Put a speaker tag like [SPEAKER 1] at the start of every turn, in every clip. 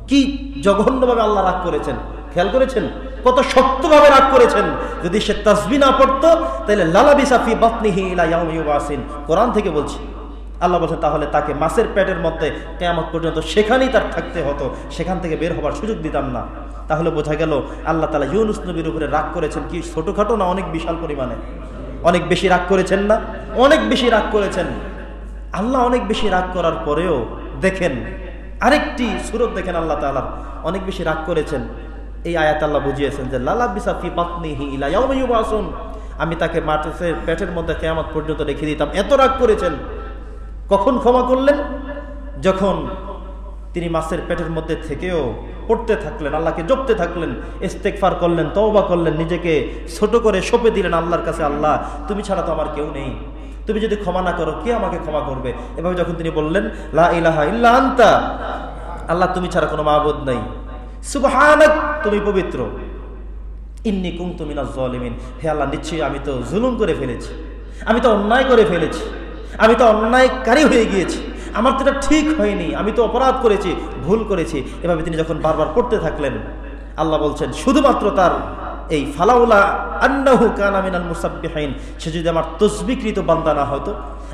[SPEAKER 1] কি জঘন্যভাবে আল্লাহ রাগ করেছেন, খেয়াল করেছেন? কত শক্তভাবে রাগ করেছেন। যদি সে তাসবিহ না পড়তো তাহলে লালাবিসা ফি বাতনিহি ইলা ইয়াউমি ইউবাসিন, কোরআন থেকে বলছি। আল্লাহ বলছেন তাহলে তাকে মাছের পেটের মধ্যে কিয়ামত পর্যন্ত সেখানেই তার থাকতে হতো, সেখান থেকে বের হবার সুযোগ দিতাম না। তাহলে বোঝা গেল আল্লাহ তাআলা ইউনূস নবীর উপরে রাগ করেছেন কি ছোটখাটো না, অনেক বিশাল পরিমাণে। অনেক বেশি রাগ করেছেন না? অনেক বেশি রাগ করেছেন। আল্লাহ অনেক বেশি রাগ করার পরেও দেখেন আরেকটি সূরত দেখেন, আল্লাহ তাআলা অনেক বেশি রাগ করেছেন। এই আয়াত আল্লাহ বুঝিয়েছেন যে লালাবিসা ফি বাতনিহি ইলা ইয়াউমি ইউবাসুন, আমি তাকে মাছের পেটের মধ্যে কিয়ামত পর্যন্ত রেখে দিতাম। এত রাগ করেছেন। কখন ক্ষমা করলেন? যখন তিনি মাছের পেটের মধ্যে থেকেও পড়তে থাকলেন, আল্লাহকে জপতে থাকলেন, ইস্তেগফার করলেন, তওবা করলেন, নিজেকে ছোট করে সঁপে দিলেন আল্লাহর কাছে। আল্লাহ তুমি ছাড়া তো আমার কেউ নেই, তুমি যদি ক্ষমা না করো কে আমাকে ক্ষমা করবে? এভাবে যখন তিনি বললেন লা ইলাহা ইল্লা আনতা, আল্লাহ তুমি ছাড়া কোনো মাবুদ নাই, সুবহানাক তুমি পবিত্র, ইন্নী কুনতু মিনাজ জালিমিন, হে আল্লাহ নিশ্চয়ই আমি তো জুলুম করে ফেলেছি, আমি তো অন্যায় করে ফেলেছি, আমি তো অন্যায়কারী হয়ে গিয়েছি, আমার তো এটা ঠিক হয়নি, আমি তো অপরাধ করেছি, ভুল করেছি। এভাবে তিনি যখন বারবার পড়তে থাকলেন, আল্লাহ বলছেন শুধুমাত্র তার এই ফালাউলা আন্নাহু কানা মিনাল মুসাব্বিহিন, সে যদি আমার তসবিহকৃত বান্দা না হতো,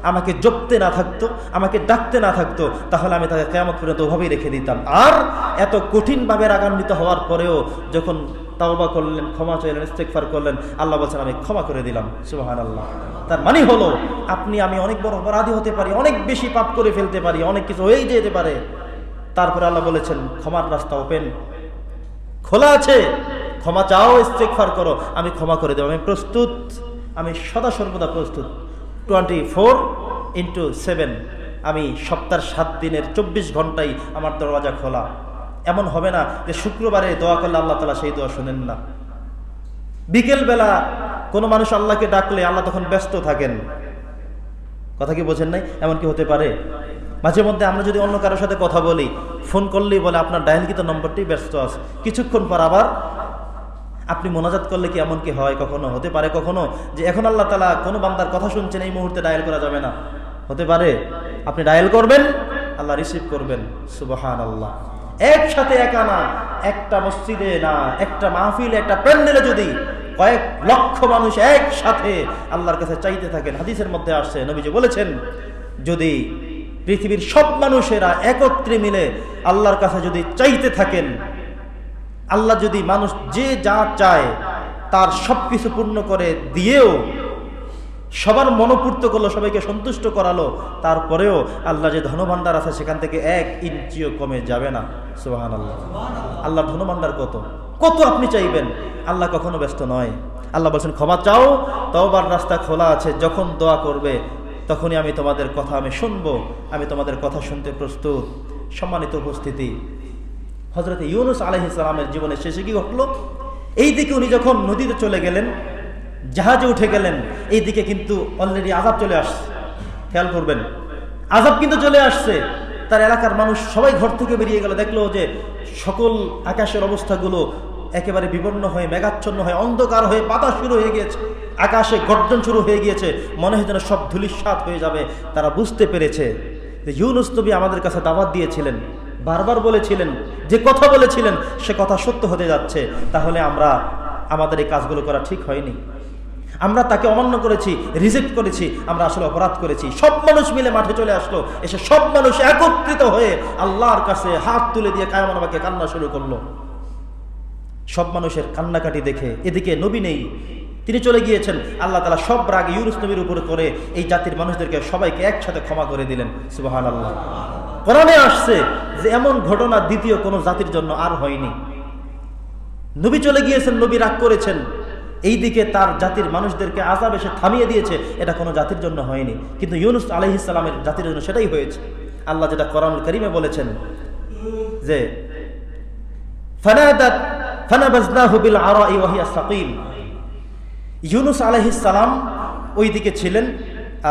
[SPEAKER 1] আমাকে জপতে না থাকতো, আমাকে ডাকতে না থাকতো, তাহলে আমি তাকে কিয়ামত পর্যন্ত ওভাবেই রেখে দিতাম। আর এত কঠিনভাবে রাগান্বিত হওয়ার পরেও যখন তাওবা করলেন, ক্ষমা চাইলেন, ইস্তেগফার করলেন, আল্লাহ বলছেন আমি ক্ষমা করে দিলাম। সুবহানাল্লাহ। তার মানে হলো আপনি আমি অনেক বড় অপরাধী হতে পারি, অনেক বেশি পাপ করে ফেলতে পারি, অনেক কিছু হয়েই যেতে পারে, তারপরে আল্লাহ বলেছেন ক্ষমার রাস্তা ওপেন, খোলা আছে, ক্ষমা চাও, ইস্তেগফার করো, আমি ক্ষমা করে দেব, আমি প্রস্তুত, আমি সদা সর্বদা প্রস্তুত। 24/7, আমি সপ্তাহের 7 দিনের 24 ঘন্টাই আমার দরওয়াজা খোলা। এমন হবে না যে শুক্রবারে দোয়া করলে আল্লাহ তাআলা সেই দোয়া শুনেন না। বিকেলবেলা কোনো মানুষ আল্লাহকে ডাকলে আল্লাহ তখন ব্যস্ত থাকেন। কথা কি বোঝেন নাই? এমন কি হতে পারে? মাঝে মধ্যে আমরা যদি অন্য কারোর সাথে কথা বলি, ফোন করলেই বলে আপনার ডায়ালকৃত নম্বরটি ব্যস্ত আছে, কিছুক্ষণ পর আবার আপনি মোনাজাত করলে কি এমন কি হয়? কখনো হতে পারে কখনো যে এখন আল্লাহ তাআলা কোনো বান্দার কথা শুনছেন, এই মুহূর্তে ডায়াল করা যাবে না, হতে পারে আপনি ডায়াল করবেন, আল্লাহ রিসিভ করবেন। সুবহানাল্লাহ। একসাথে একা না, একটা মসজিদে না, একটা মাহফিলে, একটা প্যান্ডেলে যদি কয়েক লক্ষ মানুষ একসাথে আল্লাহর কাছে চাইতে থাকেন, হাদিসের মধ্যে আসছে, নবীজি বলেছেন যদি পৃথিবীর সব মানুষেরা একত্রে মিলে আল্লাহর কাছে যদি চাইতে থাকেন, আল্লাহ যদি মানুষ যে যা চায় তার সবকিছু পূর্ণ করে দিয়েও সবার মনোপূর্ত করলো, সবাইকে সন্তুষ্ট করালো, তারপরেও আল্লাহ যে ধনভাণ্ডার আছে সেখান থেকে 1 ইঞ্চিও কমে যাবে না। সুবহানাল্লাহ। আল্লাহর ধনভাণ্ডার কত কত আপনি চাইবেন, আল্লাহ কখনো ব্যস্ত নয়। আল্লাহ বলছেন ক্ষমা চাও, তওবার রাস্তা খোলা আছে, যখন দোয়া করবে তখনই আমি তোমাদের কথা আমি শুনবো, আমি তোমাদের কথা শুনতে প্রস্তুত। সম্মানিত উপস্থিতি, হযরত ইউনূস আলাইহিস সালামের জীবনের শেষে কি ঘটলো? এই দিকে উনি যখন নদীতে চলে গেলেন, জাহাজে উঠে গেলেন, এই দিকে কিন্তু অলরেডি আযাব চলে আসছে। খেয়াল করবেন, আযাব কিন্তু চলে আসছে। তার এলাকার মানুষ সবাই ঘর থেকে বেরিয়ে গেল, দেখলো যে সকল আকাশের অবস্থাগুলো একেবারে বিবর্ণ হয়ে, মেঘাচ্ছন্ন হয়ে, অন্ধকার হয়ে, বাতাস শুরু হয়ে গিয়েছে, আকাশে গর্জন শুরু হয়ে গিয়েছে, মনে হয় যেন সব ধূলিসাৎ হয়ে যাবে। তারা বুঝতে পেরেছে যে ইউনূস নবী আমাদের কাছে দাওয়াত দিয়েছিলেন, বারবার বলেছিলেন, যে কথা বলেছিলেন সে কথা সত্য হতে যাচ্ছে, তাহলে আমরা আমাদের এই কাজগুলো করা ঠিক হয়নি, আমরা তাকে অমান্য করেছি, রিজেক্ট করেছি, আমরা আসলে অপরাধ করেছি। সব মানুষ মিলে মাঠে চলে আসলো, এসে সব মানুষ একত্রিত হয়ে আল্লাহর কাছে হাত তুলে দিয়ে কায়মানবাকে কান্না শুরু করলো। সব মানুষের কান্নাকাটি দেখে এদিকে নবী নেই, তিনি চলে গিয়েছেন। আল্লাহ তাআলা সব রাগ ইউনূস নবীর উপরে করে এই জাতির মানুষদেরকে সবাইকে একসাথে ক্ষমা করে দিলেন। সুবহানাল্লাহ। কোরআনে আসছে যে এমন ঘটনা দ্বিতীয় কোনো জাতির জন্য আর হয়নি। নবী চলে গিয়েছেন, নবী রাগ করেছেন, এইদিকে তার জাতির মানুষদেরকে আযাব এসে থামিয়ে দিয়েছে, এটা কোনো জাতির জন্য হয়নি। কিন্তু ইউনূস আলাইহিস সালামের জাতির জন্য সেটাই হয়েছে। আল্লাহ যেটা কোরআনুল কারীমে বলেছেন যে ফানাদাত ফানাবাযনাহু বিল আরাই ওয়া হিয়া সাকিম, ইউনূস আলাইহিস সালাম ওইদিকে ছিলেন,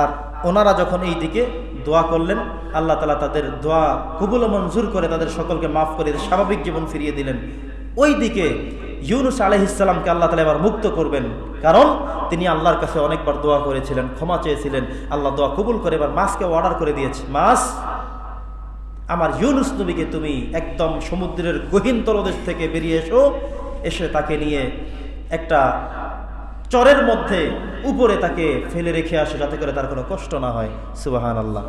[SPEAKER 1] আর ওনারা যখন এই দিকে দোয়া করলেন, আল্লাহ তাআলা তাদের দোয়া কবুল ও মঞ্জুর করে তাদের সকলকে মাফ করে স্বাভাবিক জীবন ফিরিয়ে দিলেন। ওই দিকে ইউনূস আলাইহিস সালামকে আল্লাহ তাআলা এবার মুক্ত করবেন, কারণ তিনি আল্লাহর কাছে অনেকবার দোয়া করেছিলেন, ক্ষমা চেয়েছিলেন, আল্লাহ দোয়া কবুল করে এবার মাছকে অর্ডার করে দিয়েছে, মাছ আমার ইউনুস নবীকে তুমি একদম সমুদ্রের গহীন তলদেশ থেকে বেরিয়ে এসো, এসে তাকে নিয়ে একটা চরের মধ্যে উপরে তাকে ফেলে রেখে আসো, যাতে করে তার কোনো কষ্ট না হয়। সুবহানাল্লাহ।